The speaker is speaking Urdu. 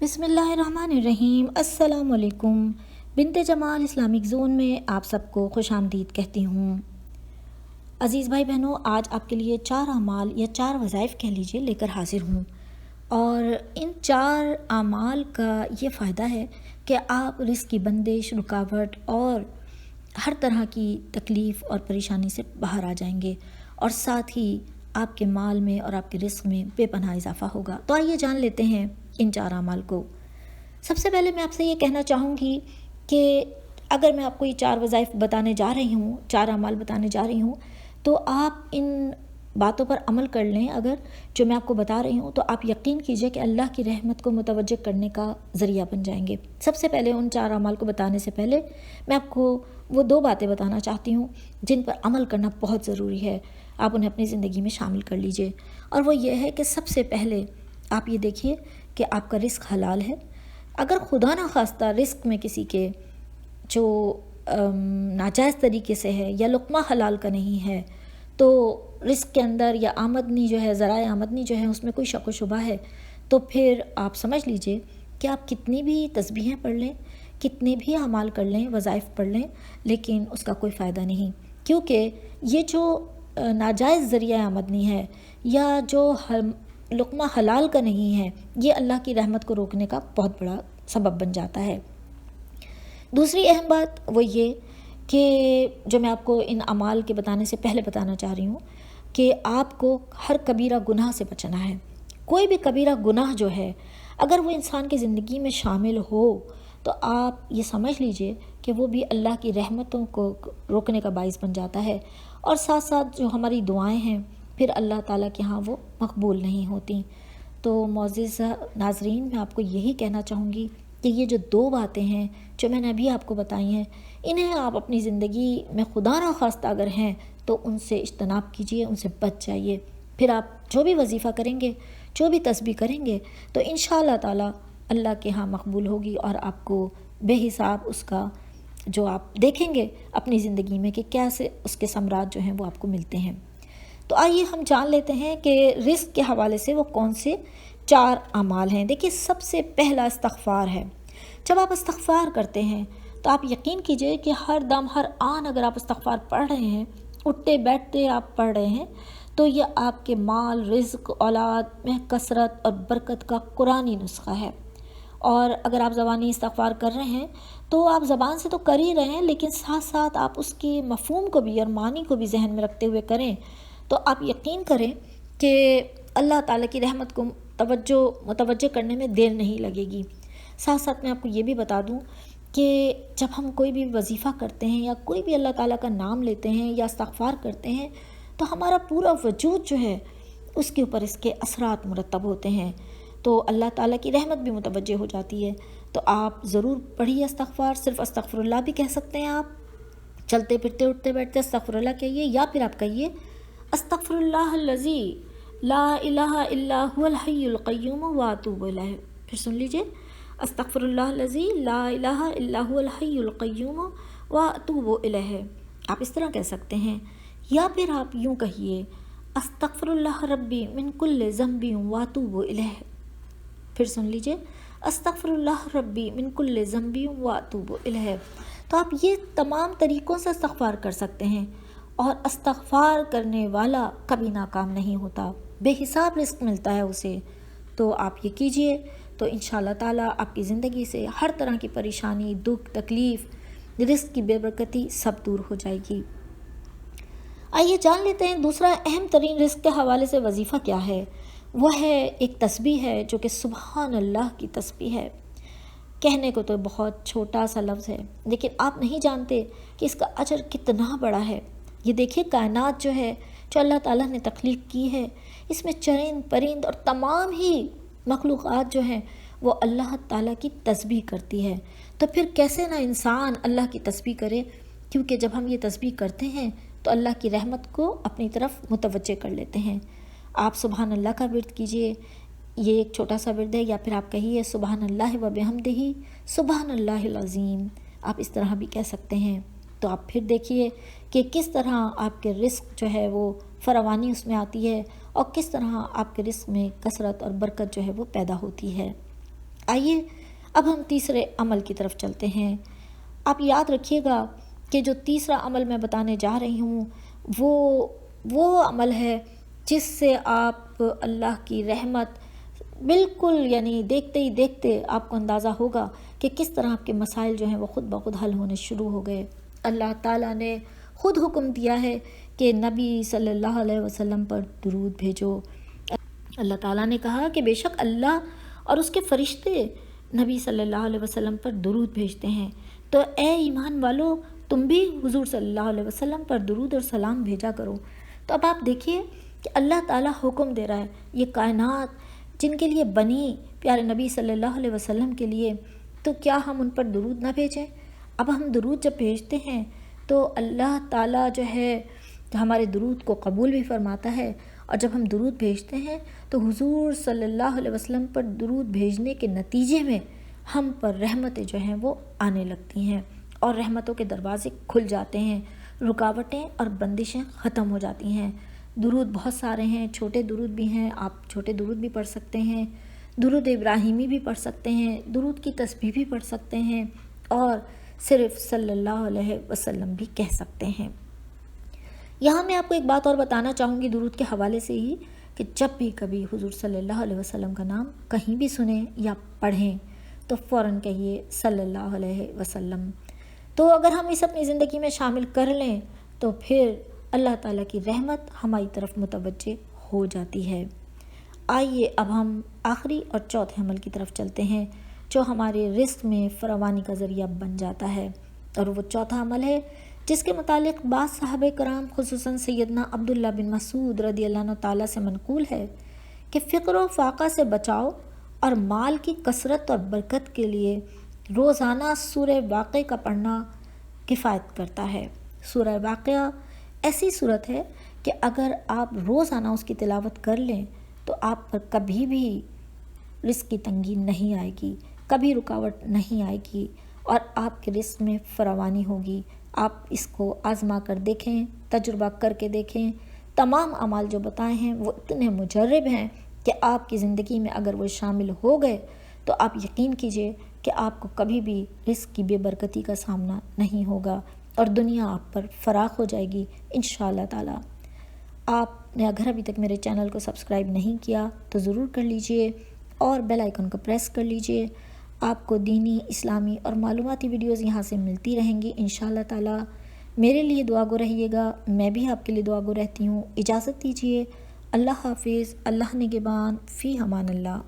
بسم اللہ الرحمن الرحیم۔ السلام علیکم۔ بنت جمال اسلامک زون میں آپ سب کو خوش آمدید کہتی ہوں۔ عزیز بھائی بہنوں، آج آپ کے لیے 4 اعمال یا 4 وظائف کہہ لیجئے لے کر حاضر ہوں، اور ان 4 اعمال کا یہ فائدہ ہے کہ آپ رزق کی بندش، رکاوٹ اور ہر طرح کی تکلیف اور پریشانی سے باہر آ جائیں گے، اور ساتھ ہی آپ کے مال میں اور آپ کے رزق میں بے پناہ اضافہ ہوگا۔ تو آئیے جان لیتے ہیں ان 4 اعمال کو۔ سب سے پہلے میں آپ سے یہ کہنا چاہوں گی کہ اگر میں آپ کو یہ 4 وظائف بتانے جا رہی ہوں، 4 اعمال بتانے جا رہی ہوں، تو آپ ان باتوں پر عمل کر لیں اگر جو میں آپ کو بتا رہی ہوں، تو آپ یقین کیجئے کہ اللہ کی رحمت کو متوجہ کرنے کا ذریعہ بن جائیں گے۔ سب سے پہلے ان 4 اعمال کو بتانے سے پہلے میں آپ کو وہ 2 باتیں بتانا چاہتی ہوں جن پر عمل کرنا بہت ضروری ہے، آپ انہیں اپنی زندگی میں شامل کر لیجئے۔ اور وہ یہ ہے کہ سب سے پہلے آپ یہ دیکھیے کہ آپ کا رزق حلال ہے۔ اگر خدا نہ خواستہ رزق میں کسی کے جو ناجائز طریقے سے ہے یا لقمہ حلال کا نہیں ہے، تو رزق کے اندر یا آمدنی جو ہے، ذرائع آمدنی جو ہے، اس میں کوئی شک و شبہ ہے، تو پھر آپ سمجھ لیجئے کہ آپ کتنی بھی تسبیحیں پڑھ لیں، کتنے بھی اعمال کر لیں، وظائف پڑھ لیں، لیکن اس کا کوئی فائدہ نہیں، کیونکہ یہ جو ناجائز ذریعہ آمدنی ہے یا جو لقمہ حلال کا نہیں ہے، یہ اللہ کی رحمت کو روکنے کا بہت بڑا سبب بن جاتا ہے۔ دوسری اہم بات وہ یہ کہ جو میں آپ کو ان اعمال کے بتانے سے پہلے بتانا چاہ رہی ہوں کہ آپ کو ہر کبیرہ گناہ سے بچنا ہے۔ کوئی بھی کبیرہ گناہ جو ہے، اگر وہ انسان کی زندگی میں شامل ہو تو آپ یہ سمجھ لیجئے کہ وہ بھی اللہ کی رحمتوں کو روکنے کا باعث بن جاتا ہے، اور ساتھ ساتھ جو ہماری دعائیں ہیں پھر اللہ تعالیٰ کے ہاں وہ مقبول نہیں ہوتی۔ تو معزز ناظرین، میں آپ کو یہی کہنا چاہوں گی کہ یہ جو 2 باتیں ہیں جو میں نے ابھی آپ کو بتائی ہیں، انہیں آپ اپنی زندگی میں خدا نہ خواستہ اگر ہیں تو ان سے اجتناب کیجئے، ان سے بچ جائیے۔ پھر آپ جو بھی وظیفہ کریں گے، جو بھی تسبیح کریں گے، تو انشاءاللہ تعالیٰ اللہ کے ہاں مقبول ہوگی، اور آپ کو بے حساب اس کا جو آپ دیکھیں گے اپنی زندگی میں کہ کیسے اس کے ثمرات جو ہیں وہ آپ کو ملتے ہیں۔ تو آئیے ہم جان لیتے ہیں کہ رزق کے حوالے سے وہ کون سے 4 اعمال ہیں۔ دیکھیے، سب سے پہلا استغفار ہے۔ جب آپ استغفار کرتے ہیں تو آپ یقین کیجئے کہ ہر دم ہر آن اگر آپ استغفار پڑھ رہے ہیں، اٹھتے بیٹھتے آپ پڑھ رہے ہیں، تو یہ آپ کے مال، رزق، اولاد میں کثرت اور برکت کا قرآنی نسخہ ہے۔ اور اگر آپ زبانی استغفار کر رہے ہیں تو آپ زبان سے تو کر ہی رہے ہیں، لیکن ساتھ ساتھ آپ اس کی مفہوم کو بھی اور معنی کو بھی ذہن میں رکھتے ہوئے کریں، تو آپ یقین کریں کہ اللہ تعالیٰ کی رحمت کو متوجہ کرنے میں دیر نہیں لگے گی۔ ساتھ ساتھ میں آپ کو یہ بھی بتا دوں کہ جب ہم کوئی بھی وظیفہ کرتے ہیں یا کوئی بھی اللہ تعالیٰ کا نام لیتے ہیں یا استغفار کرتے ہیں، تو ہمارا پورا وجود جو ہے اس کے اوپر اس کے اثرات مرتب ہوتے ہیں، تو اللہ تعالیٰ کی رحمت بھی متوجہ ہو جاتی ہے۔ تو آپ ضرور پڑھیے استغفار، صرف استغفر اللہ بھی کہہ سکتے ہیں آپ، چلتے پھرتے اٹھتے بیٹھتے استغفر اللہ کہیے، یا پھر آپ کہیے استغفر اللہ الذی لا الہ الا هو الحی القیوم واتوب الیہ۔ پھر سن لیجئے، استغفر اللہ الذی لا الہ الا هو الحی القیوم واتوب الیہ۔ آپ اس طرح کہہ سکتے ہیں، یا پھر آپ یوں کہیے استغفر اللہ ربی من کل ذنب واتوب الیہ۔ پھر سن لیجئے، استغفر اللہ ربی من کل ذنب واتوب الیہ۔ تو آپ یہ تمام طریقوں سے استغفار کر سکتے ہیں، اور استغفار کرنے والا کبھی ناکام نہیں ہوتا، بے حساب رزق ملتا ہے اسے۔ تو آپ یہ کیجئے، تو انشاءاللہ تعالیٰ آپ کی زندگی سے ہر طرح کی پریشانی، دکھ، تکلیف، رزق کی بے برکتی سب دور ہو جائے گی۔ آئیے جان لیتے ہیں دوسرا اہم ترین رزق کے حوالے سے وظیفہ کیا ہے۔ وہ ہے ایک تسبیح ہے جو کہ سبحان اللہ کی تسبیح ہے۔ کہنے کو تو بہت چھوٹا سا لفظ ہے، لیکن آپ نہیں جانتے کہ اس کا اجر کتنا بڑا ہے۔ یہ دیکھیے، کائنات جو ہے، جو اللہ تعالیٰ نے تخلیق کی ہے، اس میں چرند پرند اور تمام ہی مخلوقات جو ہیں وہ اللہ تعالیٰ کی تسبیح کرتی ہے، تو پھر کیسے نہ انسان اللہ کی تسبیح کرے، کیونکہ جب ہم یہ تسبیح کرتے ہیں تو اللہ کی رحمت کو اپنی طرف متوجہ کر لیتے ہیں۔ آپ سبحان اللہ کا ورد کیجئے، یہ ایک چھوٹا سا ورد ہے، یا پھر آپ کہیے سبحان اللہ و بحمدہ سبحان اللہ العظیم، آپ اس طرح بھی کہہ سکتے ہیں۔ تو آپ پھر دیکھیے کہ کس طرح آپ کے رزق جو ہے وہ فراوانی اس میں آتی ہے، اور کس طرح آپ کے رزق میں کثرت اور برکت جو ہے وہ پیدا ہوتی ہے۔ آئیے اب ہم تیسرے عمل کی طرف چلتے ہیں۔ آپ یاد رکھیے گا کہ جو تیسرا عمل میں بتانے جا رہی ہوں وہ عمل ہے جس سے آپ اللہ کی رحمت بالکل یعنی دیکھتے ہی دیکھتے آپ کو اندازہ ہوگا کہ کس طرح آپ کے مسائل جو ہیں وہ خود بخود حل ہونے شروع ہو گئے۔ اللہ تعالیٰ نے خود حکم دیا ہے کہ نبی صلی اللہ علیہ وسلم پر درود بھیجو۔ اللہ تعالیٰ نے کہا کہ بے شک اللہ اور اس کے فرشتے نبی صلی اللہ علیہ وسلم پر درود بھیجتے ہیں، تو اے ایمان والو تم بھی حضور صلی اللہ علیہ وسلم پر درود اور سلام بھیجا کرو۔ تو اب آپ دیکھیے کہ اللہ تعالیٰ حکم دے رہا ہے، یہ کائنات جن کے لیے بنی پیارے نبی صلی اللہ علیہ وسلم کے لیے، تو کیا ہم ان پر درود نہ بھیجیں؟ اب ہم درود جب بھیجتے ہیں تو اللہ تعالیٰ جو ہے ہمارے درود کو قبول بھی فرماتا ہے، اور جب ہم درود بھیجتے ہیں تو حضور صلی اللہ علیہ وسلم پر درود بھیجنے کے نتیجے میں ہم پر رحمتیں جو ہیں وہ آنے لگتی ہیں، اور رحمتوں کے دروازے کھل جاتے ہیں، رکاوٹیں اور بندشیں ختم ہو جاتی ہیں۔ درود بہت سارے ہیں، چھوٹے درود بھی ہیں، آپ چھوٹے درود بھی پڑھ سکتے ہیں، درود ابراہیمی بھی پڑھ سکتے ہیں، درود کی تسبیح بھی پڑھ سکتے ہیں، اور صرف صلی اللہ علیہ وسلم بھی کہہ سکتے ہیں۔ یہاں میں آپ کو ایک بات اور بتانا چاہوں گی درود کے حوالے سے ہی، کہ جب بھی کبھی حضور صلی اللہ علیہ وسلم کا نام کہیں بھی سنیں یا پڑھیں تو فوراً کہیے صلی اللہ علیہ وسلم۔ تو اگر ہم اس اپنی زندگی میں شامل کر لیں تو پھر اللہ تعالیٰ کی رحمت ہماری طرف متوجہ ہو جاتی ہے۔ آئیے اب ہم آخری اور چوتھے عمل کی طرف چلتے ہیں جو ہمارے رزق میں فراوانی کا ذریعہ بن جاتا ہے، اور وہ چوتھا عمل ہے جس کے متعلق بعض صحابہ کرام خصوصاً سیدنا عبداللہ بن مسعود رضی اللہ عنہ تعالیٰ سے منقول ہے کہ فقر و فاقہ سے بچاؤ اور مال کی کثرت اور برکت کے لیے روزانہ سورہ واقعہ کا پڑھنا کفایت کرتا ہے۔ سورہ واقعہ ایسی صورت ہے کہ اگر آپ روزانہ اس کی تلاوت کر لیں تو آپ پر کبھی بھی رزق کی تنگی نہیں آئے گی، کبھی رکاوٹ نہیں آئے گی، اور آپ کے رزق میں فراوانی ہوگی۔ آپ اس کو آزما کر دیکھیں، تجربہ کر کے دیکھیں۔ تمام اعمال جو بتائے ہیں وہ اتنے مجرب ہیں کہ آپ کی زندگی میں اگر وہ شامل ہو گئے تو آپ یقین کیجئے کہ آپ کو کبھی بھی رزق کی بے برکتی کا سامنا نہیں ہوگا، اور دنیا آپ پر فراخ ہو جائے گی انشاءاللہ تعالی۔ آپ نے اگر ابھی تک میرے چینل کو سبسکرائب نہیں کیا تو ضرور کر لیجئے، اور بیل آئیکن کو پریس کر لیجئے۔ آپ کو دینی، اسلامی اور معلوماتی ویڈیوز یہاں سے ملتی رہیں گی انشاءاللہ تعالی۔ میرے لیے دعا گو رہیے گا، میں بھی آپ کے لیے دعا گو رہتی ہوں۔ اجازت دیجیے، اللہ حافظ، اللہ نگہبان، فی امان اللہ۔